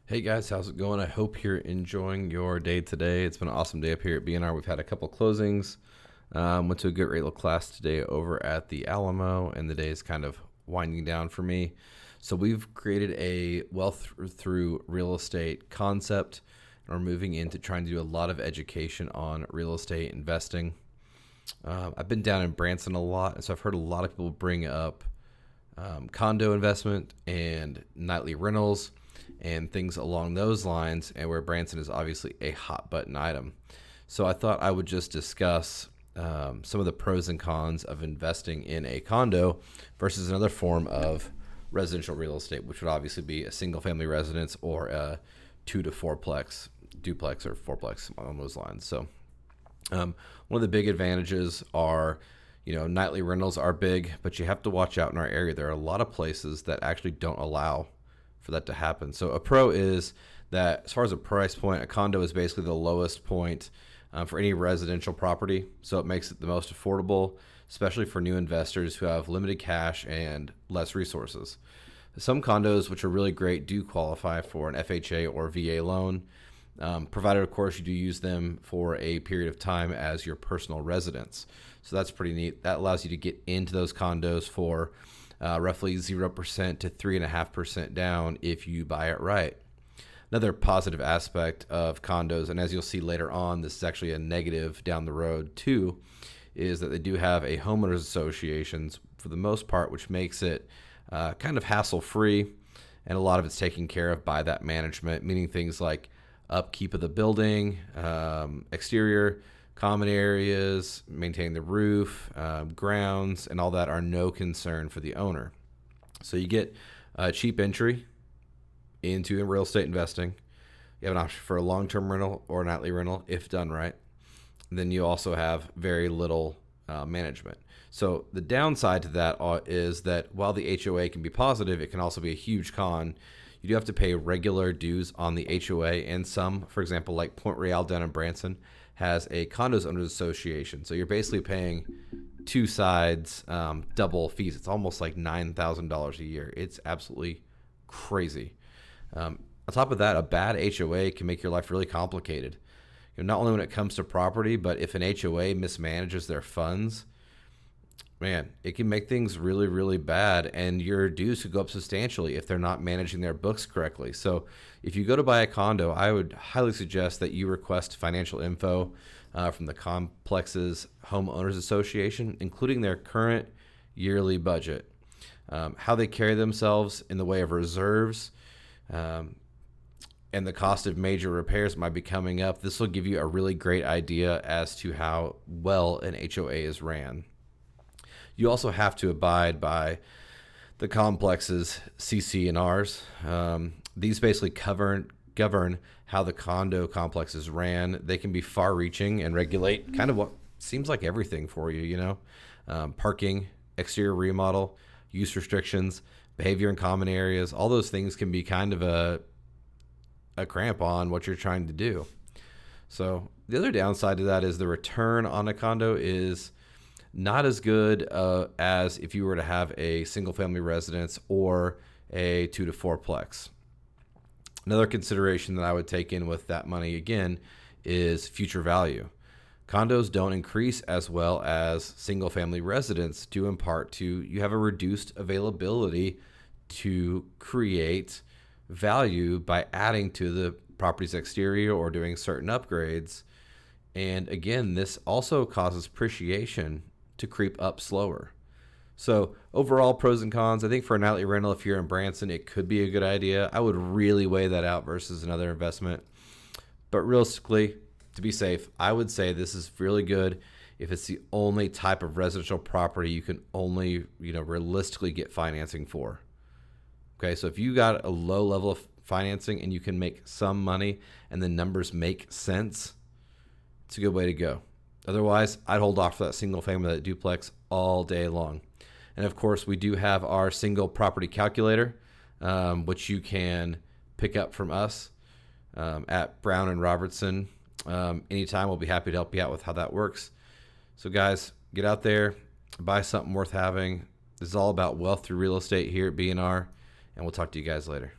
Hey guys, how's it going? I hope you're enjoying your day today. It's been an awesome day up here at BNR. We've had a couple closings. Went to a good little class today over at the Alamo, and the day is kind of winding down for me. So we've created a wealth through real estate concept, and we're moving into trying to do a lot of education on real estate investing. I've been down in Branson a lot, and so I've heard a lot of people bring up condo investment and nightly rentals and things along those lines, and where Branson is obviously a hot button item. So I thought I would just discuss some of the pros and cons of investing in a condo versus another form of residential real estate, which would obviously be a single family residence or a 2 to 4plex duplex or fourplex on those lines. So one of the big advantages are, nightly rentals are big, but you have to watch out in our area. There are a lot of places that actually don't allow for that to happen. So a pro is that as far as a price point, a condo is basically the lowest point for any residential property. So it makes it the most affordable, especially for new investors who have limited cash and less resources. Some condos, which are really great, do qualify for an FHA or VA loan, provided, of course, you do use them for a period of time as your personal residence. So that's pretty neat. That allows you to get into those condos for roughly 0% to 3.5% down if you buy it right. Another positive aspect of condos, and as you'll see later on, this is actually a negative down the road too, is that they do have a homeowners associations for the most part, which makes it kind of hassle-free, and a lot of it's taken care of by that management, meaning things like upkeep of the building, exterior, common areas, maintaining the roof, grounds, and all that are no concern for the owner. So you get a cheap entry into real estate investing. You have an option for a long-term rental or nightly rental if done right. And then you also have very little management. So the downside to that is that while the HOA can be positive, it can also be a huge con. You do have to pay regular dues on the HOA, and some, for example, like Point Real down in Branson, has a condos owners association. So you're basically paying two sides double fees. It's almost like $9,000 a year. It's absolutely crazy. On top of that, a bad HOA can make your life really complicated. Not only when it comes to property, but if an HOA mismanages their funds, man, it can make things really, really bad, and your dues could go up substantially if they're not managing their books correctly. So if you go to buy a condo, I would highly suggest that you request financial info from the complex's homeowners association, including their current yearly budget, how they carry themselves in the way of reserves, and the cost of major repairs might be coming up. This will give you a really great idea as to how well an HOA is ran. You also have to abide by the complex's CC&Rs. These basically govern how the condo complex is ran. They can be far-reaching and regulate kind of what seems like everything for you, parking, exterior remodel, use restrictions, behavior in common areas. All those things can be kind of a cramp on what you're trying to do. So the other downside to that is the return on a condo is not as good as if you were to have a single family residence or a 2 to 4plex. Another consideration that I would take in with that money again is future value. Condos don't increase as well as single family residents, due in part to you have a reduced availability to create value by adding to the property's exterior or doing certain upgrades. And again, this also causes appreciation to creep up slower. So overall, pros and cons. I think for a nightly rental, if you're in Branson, it could be a good idea. I would really weigh that out versus another investment. But realistically, to be safe, I would say this is really good if it's the only type of residential property you can only, realistically get financing for. Okay, so if you got a low level of financing and you can make some money and the numbers make sense, it's a good way to go. Otherwise, I'd hold off for that single family, that duplex all day long. And of course, we do have our single property calculator, which you can pick up from us at Brown and Robertson. Anytime, we'll be happy to help you out with how that works. So guys, get out there, buy something worth having. This is all about wealth through real estate here at BNR, and we'll talk to you guys later.